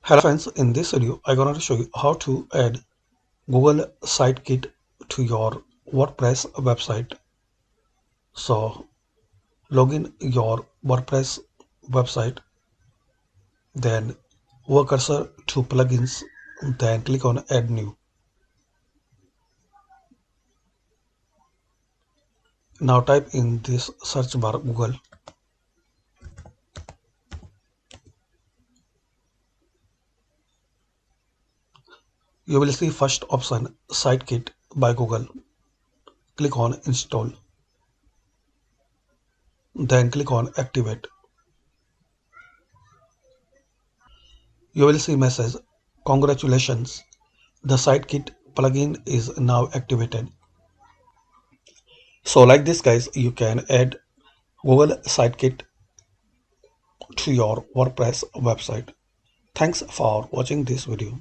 Hello friends, in this video I'm going to show you how to add Google Sitekit to your WordPress website. So log in your WordPress website, then go cursor to plugins, then click on add new. Now type in this search bar Google. You will see first option Sitekit by Google. Click on install, then click on activate. You will see message, congratulations, the Sitekit plugin is now activated. So like this guys, you can add Google Sitekit to your WordPress website. Thanks for watching this video.